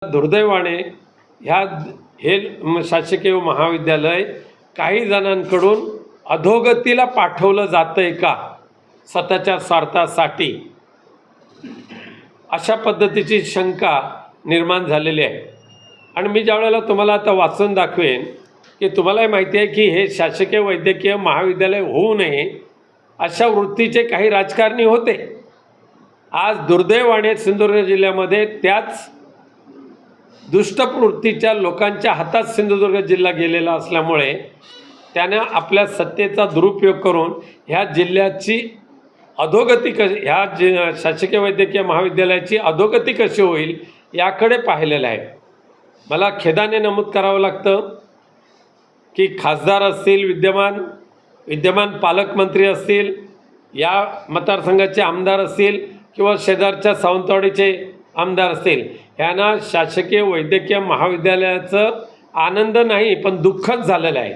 दुर्दैवाने हे शासकीय महाविद्यालय काही जणांकडून अधोगतीला पाठवलं जातंय का स्वतःच्या स्वार्थासाठी, अशा पद्धतीची शंका निर्माण झालेली आहे। आणि मी ज्यावेळेला तुम्हाला आता वाचून दाखवेन की तुम्हालाही माहिती आहे की हे शासकीय वैद्यकीय महाविद्यालय होऊ नये अशा वृत्तीचे काही राजकारणी होते। आज दुर्दैवाने सिंधुदुर्ग जिल्ह्यामध्ये त्याच दुष्टप्रवृत्तीच्या लोकांच्या हातात सिंधुदुर्ग जिल्हा गेलेला असल्यामुळे त्याने आपल्या सत्तेचा दुरुपयोग करून ह्या जिल्ह्याची अधोगती ह्या शासकीय वैद्यकीय महाविद्यालयाची अधोगती कशी होईल याकडे पाहिलेलं आहे। मला खेदाने नमूद करावं लागतं की खासदार असतील, विद्यमान पालकमंत्री असतील, या मतदारसंघाचे आमदार असतील किंवा शेजारच्या सावंतवाडीचे आमदार असतील, यांना शासकीय वैद्यकीय महाविद्यालयाचं आनंद नाही पण दुःखच झालेलं आहे।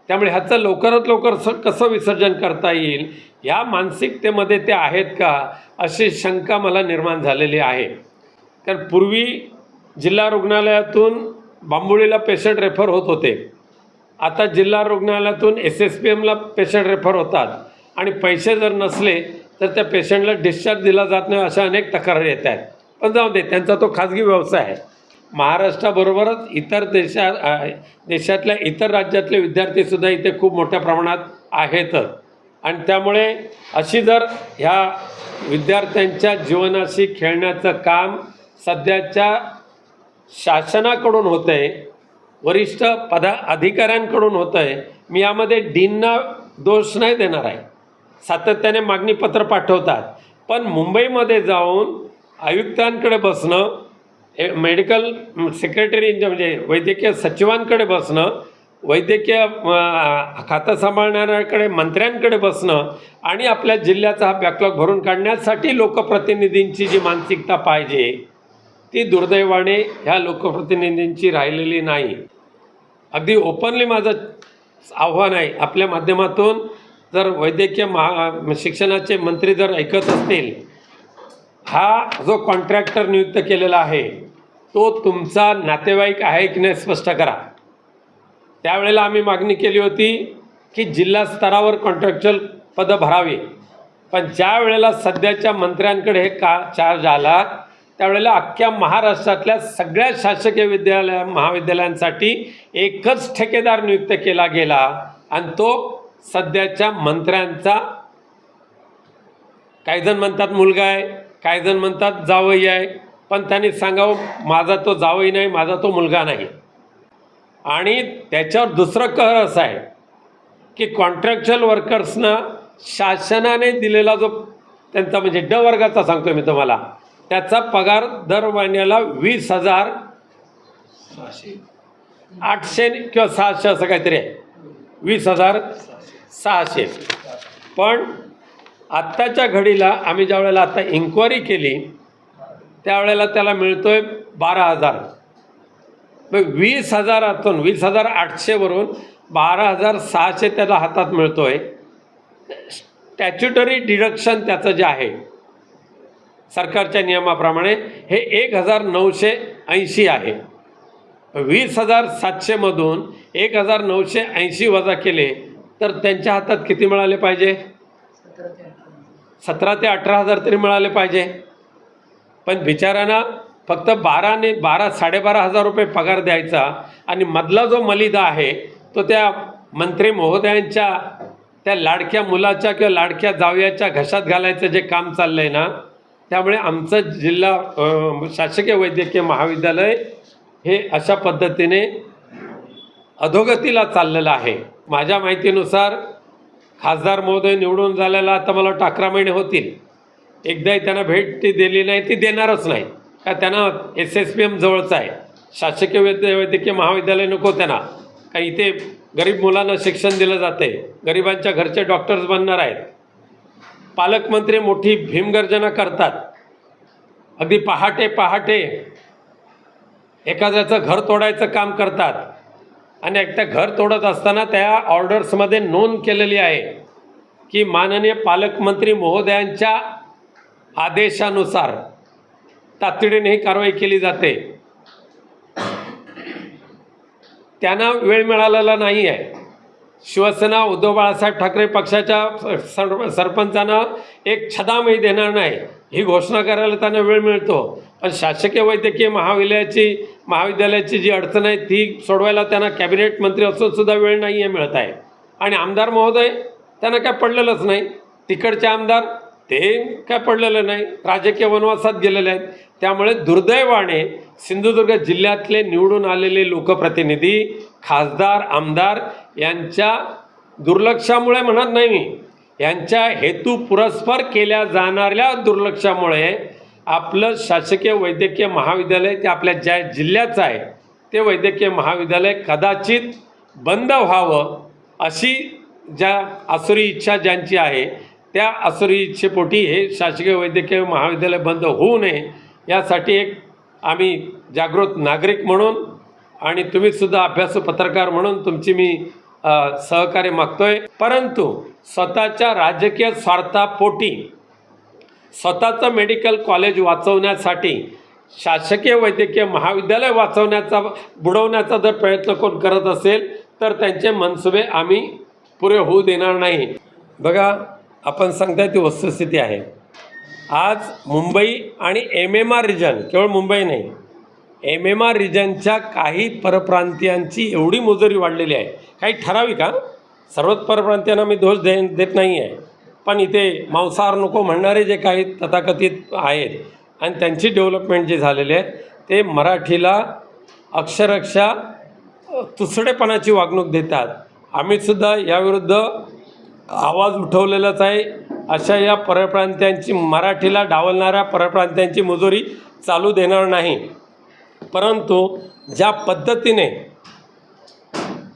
त्यामुळे ह्याचं लवकरात लवकर कसं विसर्जन करता येईल या मानसिकतेमध्ये ते आहेत का अशी शंका मला निर्माण झालेली आहे। कारण पूर्वी जिल्हा रुग्णालयातून बांबुळीला पेशंट रेफर होत होते, आता जिल्हा रुग्णालयातून SSPMला पेशंट रेफर होतात आणि पैसे जर नसले तर त्या पेशंटला डिस्चार्ज दिला जात नाही अशा अनेक तक्रारी येत आहेत। पण जाऊ दे, त्यांचा तो खाजगी व्यवसाय आहे। महाराष्ट्राबरोबरच इतर देशातल्या इतर राज्यातले विद्यार्थीसुद्धा इथे खूप मोठ्या प्रमाणात आहेत आणि त्यामुळे अशी जर ह्या विद्यार्थ्यांच्या जीवनाशी खेळण्याचं काम सध्याच्या शासनाकडून होतं आहे, वरिष्ठ अधिकाऱ्यांकडून होतं आहे। मी यामध्ये डीनना दोष नाही देणार आहे, सातत्याने मागणीपत्र पाठवतात, पण मुंबईमध्ये जाऊन आयुक्तांकडे बसणं, मेडिकल सेक्रेटरी म्हणजे वैद्यकीय सचिवांकडे बसणं, वैद्यकीय खातं सांभाळणाऱ्याकडे मंत्र्यांकडे बसणं आणि आपल्या जिल्ह्याचा हा बॅकलॉग भरून काढण्यासाठी लोकप्रतिनिधींची जी मानसिकता पाहिजे ती दुर्दैवाने ह्या लोकप्रतिनिधींची राहिलेली नाही। अगदी ओपनली माझं आव्हान आहे, आपल्या माध्यमातून जर वैद्यकीय शिक्षणाचे मंत्री जर ऐकत असतील, हा जो कॉन्ट्रॅक्टर नियुक्त केलेला आहे तो तुमचा नातेवाईक आहे की नाही स्पष्ट करा। त्यावेळेला आम्ही मागणी केली होती की जिल्हा स्तरावर कॉन्ट्रॅक्च्युअल पदं भरावी, पण ज्या वेळेला सध्याच्या मंत्र्यांकडे हे चार्ज आला त्यावेळेला अख्ख्या महाराष्ट्रातल्या सगळ्या शासकीय महाविद्यालयांसाठी एकच ठेकेदार नियुक्त केला गेला आणि तो सध्याच्या मंत्र्यांचा, काही जण म्हणतात मुलगा आहे, काही जण म्हणतात जावई आहे, पण त्यांनी सांगावं माझा तो जावई नाही, माझा तो मुलगा नाही। आणि त्याच्यावर दुसरं कहर असं आहे की कॉन्ट्रॅक्च्युअल वर्कर्सना शासनाने दिलेला जो त्यांचा म्हणजे ड वर्गाचा सांगतो मी तुम्हाला, त्याचा पगार दर महिन्याला 20,800 किंवा 600 असं काहीतरी आहे, 20,600। पण आत्ताच्या घडीला आम्ही ज्या वेळेला आता इन्क्वायरी केली त्यावेळेला त्याला मिळतोय 12,000। मग 20,000तून 20,800वरून 12,600 त्याला हातात मिळतोय। स्टॅच्युटरी डिडक्शन त्याचं जे आहे सरकारच्या नियमाप्रमाणे हे 1,980 आहे। 20,700मधून 1,980 वजा केले तर त्यांच्या हातात किती मिळाले पाहिजे? 17,000 ते 18,000 तरी मिळाले पाहिजे। पण बिचाऱ्यांना फक्त 12,500 रुपये पगार द्यायचा आणि मधला जो मलिदा आहे तो त्या मंत्री महोदयांच्या त्या लाडक्या मुलाच्या किंवा लाडक्या जावयाच्या घशात घालायचं जे काम चाललं आहे ना, त्यामुळे आमचं जिल्हा शासकीय वैद्यकीय महाविद्यालय हे अशा पद्धतीने अधोगतीला चाललेलं आहे। माझ्या माहितीनुसार खासदार महोदय निवडून झालेला आता मला वाटतं 11 महिने होतील, एकदाही त्यांना भेट ती दिली नाही, ती देणारच नाही का त्यांना SSPM जवळचं आहे, शासकीय वैद्यकीय महाविद्यालय नको त्यांना, का इथे गरीब मुलांना शिक्षण दिलं जाते, गरिबांच्या घरचे डॉक्टर्स बनणार आहेत। पालकमंत्री मोठी भीमगर्जना करतात, अगदी पहाटे पहाटे एखाद्याचं घर तोडायचं काम करतात आणि एकट्या घर तोडत असताना त्या ऑर्डर्समध्ये नोंद केलेली आहे की माननीय पालकमंत्री त्यांना वेळ मिळालेला नाही आहे. शिवसेना उद्धव बाळासाहेब ठाकरे पक्षाच्या सरपंचांना एक छदामही देणार नाही ही घोषणा करायला त्यांना वेळ मिळतो, पण शासकीय वैद्यकीय महाविद्यालयाची जी अडचण आहे ती सोडवायला त्यांना कॅबिनेट मंत्री असून सुद्धा वेळ नाही आहे मिळत आहे. आणि आमदार महोदय त्यांना काय पडलेलंच नाही, तिकडचे आमदार ते काय पडलेलं नाही, राजकीय वनवासात गेलेले आहेत. त्यामुळे दुर्दैवाने सिंधुदुर्ग जिल्ह्यातले निवडून आलेले लोकप्रतिनिधी, खासदार, आमदार यांच्या दुर्लक्षामुळे म्हणत नाही मी, यांच्या हेतू पुरस्पर केल्या जाणाऱ्या दुर्लक्षामुळे आपलं शासकीय वैद्यकीय महाविद्यालय ते आपल्या ज्या जिल्ह्याचं आहे ते वैद्यकीय महाविद्यालय कदाचित बंद व्हावं अशी ज्या आसुरी इच्छा ज्यांची आहे त्या आसुरी इच्छेपोटी हे शासकीय वैद्यकीय महाविद्यालय बंद होऊ नये यासाठी एक आम्ही जागृत नागरिक म्हणून आणि तुम्हीसुद्धा अभ्यासू पत्रकार म्हणून तुमची मी सहकार्य मागतोय. परंतु स्वतःच्या राजकीय स्वार्थापोटी स्वतःचं मेडिकल कॉलेज वाचवण्यासाठी शासकीय वैद्यकीय महाविद्यालय बुडवण्याचा जर प्रयत्न कोण करत असेल तर त्यांचे मनसुबे आम्ही पुरे होऊ देणार नाही. बघा, आपण सांगताय ती वस्तुस्थिती आहे. आज मुंबई आणि MMR रिजन, केवळ मुंबई नाही, MMR रिजनच्या काही परप्रांतीयांची एवढी मुजोरी वाढलेली आहे. काही ठराविक, सर्वच परप्रांतीयांना मी दोष देत नाही आहे, पण इथे मांसाहार नको म्हणणारे जे काही तथाकथित आहेत आणि त्यांची डेव्हलपमेंट जे झालेली आहे ते मराठीला अक्षरशः तुसडेपणाची वागणूक देतात. आम्हीसुद्धा याविरुद्ध आवाज उठवलेलाच आहे. अशा या परप्रांत्यांची, मराठीला डावलणाऱ्या परप्रांत्यांची मुजोरी चालू देणार नाही. परंतु ज्या पद्धतीने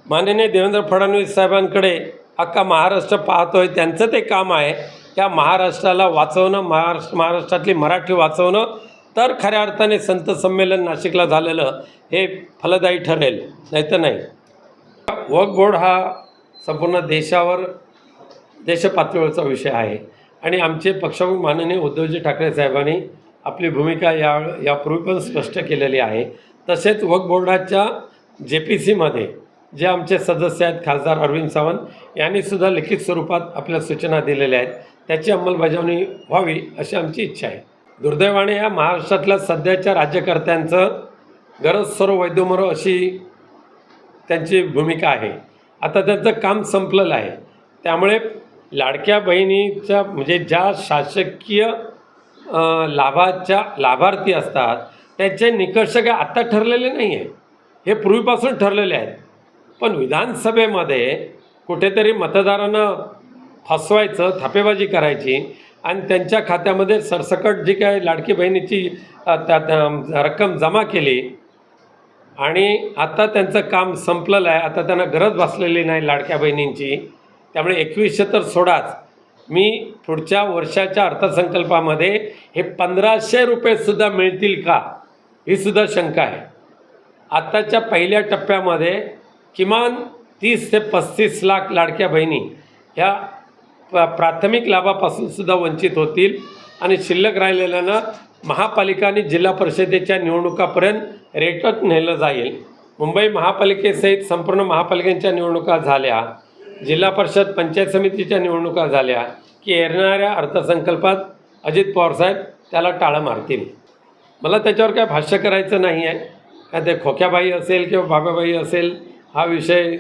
माननीय देवेंद्र फडणवीस साहेबांकडे अख्खा महाराष्ट्र पाहतोय, त्यांचं ते काम आहे त्या महाराष्ट्राला वाचवणं, महाराष्ट्रातली मराठी वाचवणं, तर खऱ्या अर्थाने संत संमेलन नाशिकला झालेलं हे फलदायी ठरेल, नाहीतर नाही. वक्फ बोर्ड हा संपूर्ण देशपातळीवरचा विषय आहे आणि आमचे पक्षप्रमुख माननीय उद्धवजी ठाकरे साहेबांनी आपली भूमिका यापूर्वी पण स्पष्ट केलेली आहे. तसेच वक्फ बोर्डाच्या JPCमध्ये जे आमचे सदस्य आहेत खासदार अरविंद सावंत यांनीसुद्धा लिखित स्वरूपात आपल्या सूचना दिलेल्या आहेत, त्याची अंमलबजावणी व्हावी अशी आमची इच्छा आहे. दुर्दैवाने या महाराष्ट्रातल्या सध्याच्या राज्यकर्त्यांचं गरज सर्व वैद्यमरो अशी त्यांची भूमिका आहे. आता त्यांचं काम संपलेलं आहे. त्यामुळे लाडक्या बहिणीच्या म्हणजे ज्या शासकीय लाभार्थी असतात त्यांचे निकष काय आत्ता ठरलेले नाही आहे, हे पूर्वीपासून ठरलेले आहेत. पण विधानसभेमध्ये कुठेतरी मतदारांना फसवायचं, थापेबाजी करायची आणि त्यांच्या खात्यामध्ये सरसकट जी काय लाडकी बहिणीची रक्कम जमा केली आणि आता त्यांचं काम संपलेलं आहे. आता त्यांना गरज भासलेली नाही लाडक्या बहिणींची. त्यामुळे 2100 तर सोडाच, मी पुढच्या वर्षाच्या अर्थसंकल्पामध्ये हे 1500 रुपयेसुद्धा मिळतील का ही सुद्धा शंका आहे. आत्ताच्या पहिल्या टप्प्यामध्ये किमान 30 ते 35 लाख लाडक्या बहिणी ह्या प्राथमिक लाभापासूनसुद्धा वंचित होतील आणि शिल्लक राहिलेल्यांना महापालिका आणि जिल्हा परिषदेच्या निवडणुकापर्यंत रेटत नेलं जाईल. मुंबई महापालिकेसहित संपूर्ण महापालिकांच्या निवडणुका झाल्या, जिल्हा परिषद पंचायत समितीच्या निवडणुका झाल्या की येणाऱ्या अर्थसंकल्पात अजित पवारसाहेब त्याला टाळं मारतील. मला त्याच्यावर काय भाष्य करायचं नाही आहे. काय ते खोक्याबाई असेल किंवा बाबाबाई असेल हा विषय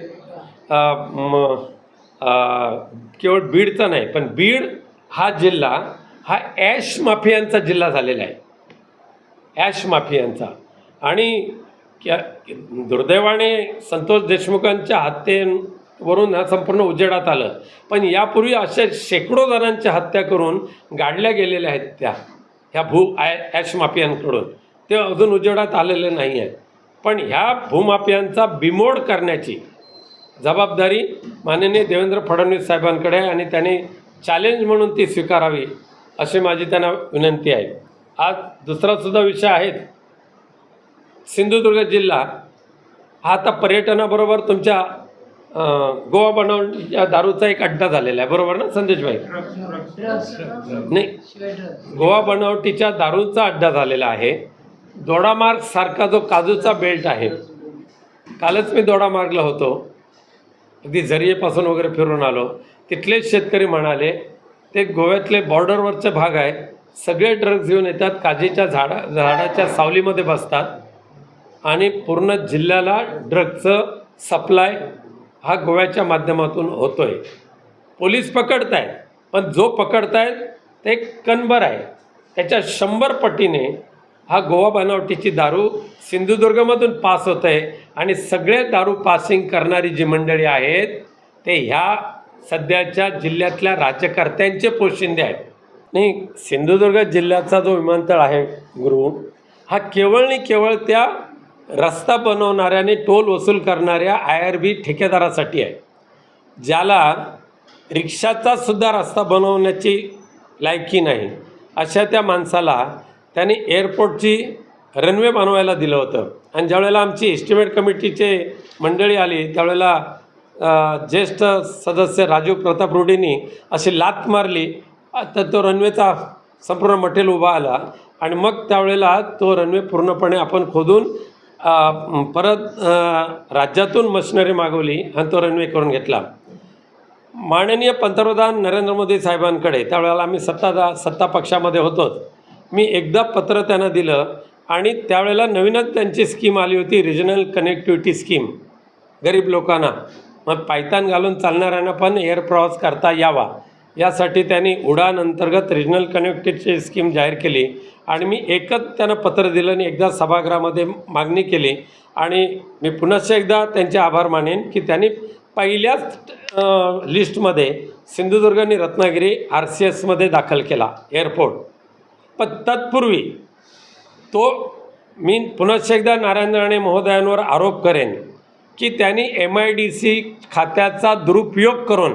केवळ बीडचा नाही, पण बीड हा जिल्हा हा ॲश माफियांचा जिल्हा झालेला आहे, ॲश माफियांचा. आणि दुर्दैवाने संतोष देशमुखांच्या हत्येवरून हा संपूर्ण उजेडात आलं. पण यापूर्वी अशा शेकडो जणांच्या हत्या करून गाडल्या गेलेल्या आहेत ह्या ॲश माफियांकडून, ते अजून उजेडात आलेले नाही आहेत. पण ह्या भूमाफियांचा बिमोड करण्याची जबाबदारी माननीय देवेंद्र फडणवीस साहेबांकडे आहे आणि त्यांनी चॅलेंज म्हणून ती स्वीकारावी अशी माझी त्यांना विनंती आहे. आज दुसरासुद्धा विषय आहे. सिंधुदुर्ग जिल्हा हा आता पर्यटनाबरोबर तुमच्या गोवा बनावटी या दारूचा एक अड्डा झालेला आहे, बरोबर ना संदेशभाई? नाही, गोवा बनावटीच्या दारूचा अड्डा झालेला आहे. दोडामार्ग सारखा जो काजूचा बेल्ट आहे कालच मी दोडामार्गला होतो, अगदी झरियेपासून वगैरे फिरून आलो. तिथलेच शेतकरी म्हणाले ते गोव्यातले बॉर्डरवरचे भाग आहे, सगळे ड्रग्ज घेऊन येतात, काजीच्या झाडाच्या सावलीमध्ये बसतात आणि पूर्ण जिल्ह्याला ड्रग्जचं सप्लाय हा गोव्याच्या माध्यमातून होतो आहे. पोलीस पकडत आहेत, पण जो पकडत आहेत ते कणभर आहे, त्याच्या 100 पटीने हा गोवा बनावटीची दारू सिंधुदुर्गमधून पास होत आहे. आणि सगळे दारू पासिंग करणारी जी मंडळी आहेत ते ह्या सध्याच्या जिल्ह्यातल्या राज्यकर्त्यांचे पोशिंदे आहेत. नाही, सिंधुदुर्ग जिल्ह्याचा जो विमानतळ आहे गुरु, हा केवळ आणि केवळ त्या रस्ता बनवणाऱ्याने टोल वसूल करणाऱ्या IRB ठेकेदारासाठी आहे, ज्याला रिक्षाचा सुद्धा रस्ता बनवण्याची लायकी नाही. अशा त्या माणसाला त्यांनी एअरपोर्टची रनवे बनवायला दिलं होतं. आणि ज्यावेळेला आमची एस्टिमेट कमिटीचे मंडळी आली त्यावेळेला ज्येष्ठ सदस्य राजीव प्रताप रुढींनी अशी लाथ मारली तर तो रनवेचा संपूर्ण मटेरियल उभा आला. आणि मग त्यावेळेला तो रनवे पूर्णपणे आपण खोदून परत राज्यातून मशिनरी मागवली आणि तो रनवे करून घेतला. माननीय पंतप्रधान नरेंद्र मोदी साहेबांकडे त्यावेळेला आम्ही सत्ता पक्षामध्ये होतोच, मी एकदा पत्र त्यांना दिलं आणि त्यावेळेला नवीनच त्यांची स्कीम आली होती, रिजनल कनेक्टिव्हिटी स्कीम. गरीब लोकांना मग पायतान घालून चालणाऱ्यांना पण एअर प्रवास करता यावा यासाठी त्यांनी उडान अंतर्गत रिजनल कनेक्टिव्हिटी स्कीम जाहीर केली. आणि मी एकच त्यांना पत्र दिलं आणि एकदा सभागृहामध्ये मागणी केली. आणि मी पुन्हा एकदा त्यांचे आभार मानेन की त्यांनी पहिल्याच लिस्टमध्ये सिंधुदुर्ग आणि रत्नागिरी RCSमध्ये दाखल केला एअरपोर्ट. पण तत्पूर्वी तो मी पुन्हा एकदा नारायण राणे महोदयांवर आरोप करेन की त्यांनी MIDC खात्याचा दुरुपयोग करून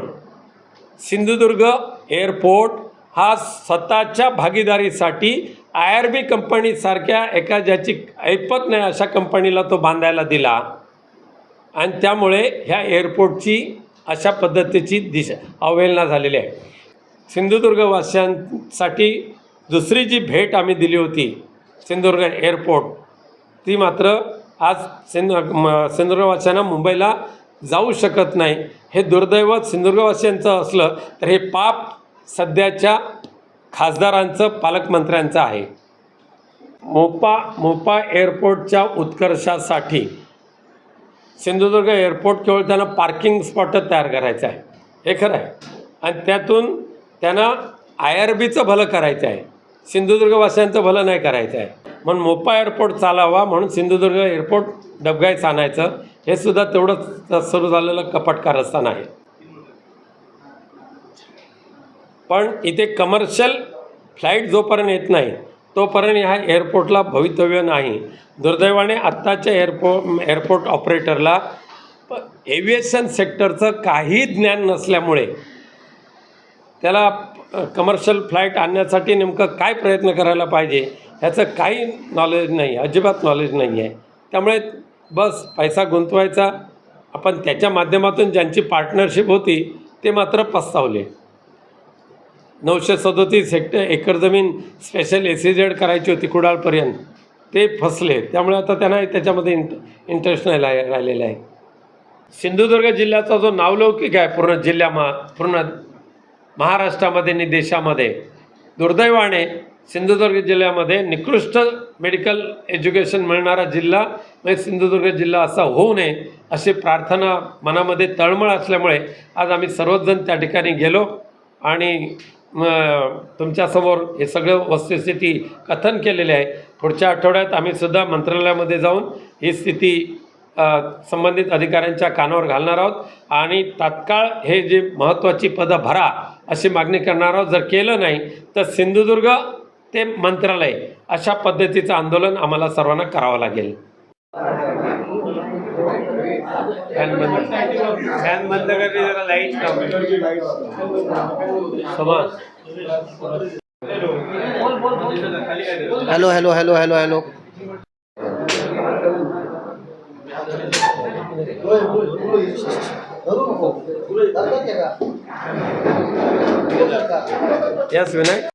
सिंधुदुर्ग एअरपोर्ट हा स्वतःच्या भागीदारीसाठी IRB कंपनीसारख्या एका ज्याची ऐपत नाही अशा कंपनीला तो बांधायला दिला. आणि त्यामुळे ह्या एअरपोर्टची अशा पद्धतीची अवहेलना झालेली आहे. सिंधुदुर्गवासियांसाठी दुसरी जी भेट आम्ही दिली होती सिंधुदुर्ग एअरपोर्ट, ती मात्र आज सिंधुदुर्गवासियांना मुंबईला जाऊ शकत नाही. हे दुर्दैव सिंधुदुर्गवासियांचं असलं तर हे पाप सध्याच्या खासदारांचं, पालकमंत्र्यांचं आहे. मोपा एअरपोर्टच्या उत्कर्षासाठी सिंधुदुर्ग एअरपोर्ट केवळ त्यांना पार्किंग स्पॉटच तयार करायचं आहे, हे खरं आहे. आणि त्यातून त्यांना IRBचं भलं करायचं आहे, सिंधुदुर्गवासियांचं भलं नाही करायचं आहे. म्हणून मोपा एअरपोर्ट चालावा म्हणून सिंधुदुर्ग एअरपोर्ट डबघाईस आणायचं, हे सुद्धा तेवढंच सुरू झालेलं कपट कारस्थान आहे. पण इथे कमर्शियल फ्लाईट जोपर्यंत येत नाही तोपर्यंत ह्या एअरपोर्टला भवितव्य नाही. दुर्दैवाने आत्ताच्या एअरपोर्ट ऑपरेटरला एव्हिएशन सेक्टरचं काही ज्ञान नसल्यामुळे त्याला कमर्शियल फ्लाईट आणण्यासाठी नेमकं काय प्रयत्न करायला पाहिजे ह्याचं काही नॉलेज नाही, अजिबात नॉलेज नाही आहे. त्यामुळे बस पैसा गुंतवायचा. आपण त्याच्या माध्यमातून ज्यांची पार्टनरशिप होती ते मात्र पस्तावले. 937 एकर जमीन स्पेशल SEZ करायची होती कुडाळपर्यंत, ते फसले. त्यामुळे आता त्यांना त्याच्यामध्ये इंटरेस्ट नाही राहिलेला आहे. सिंधुदुर्ग जिल्ह्याचा जो नावलौकिक आहे पूर्ण महाराष्ट्रामध्ये आणि देशामध्ये, दुर्दैवाने सिंधुदुर्ग जिल्ह्यामध्ये निकृष्ट मेडिकल एज्युकेशन मिळणारा जिल्हा म्हणजे सिंधुदुर्ग जिल्हा असा होऊ नये अशी प्रार्थना मनामध्ये तळमळ असल्यामुळे आज आम्ही सर्वजण त्या ठिकाणी गेलो आणि तुमच्यासमोर हे सगळं वस्तुस्थिती कथन केलेले आहे. पुढच्या आठवड्यात आम्ही सुद्धा मंत्रालयामध्ये जाऊन ही स्थिती संबंधित अधिकाऱ्यांच्या कानावर घालणार आहोत आणि तात्काळ हे जे महत्त्वाची पदं भरा अशी मागणी करणार आहोत. जर केलं नाही तर सिंधुदुर्ग ते मंत्रालय अशा पद्धतीचं आंदोलन आम्हाला सर्वांना करावं लागेल. फॅन बंद करणे, जरा light hello hello hello hello hello yes Vinayak.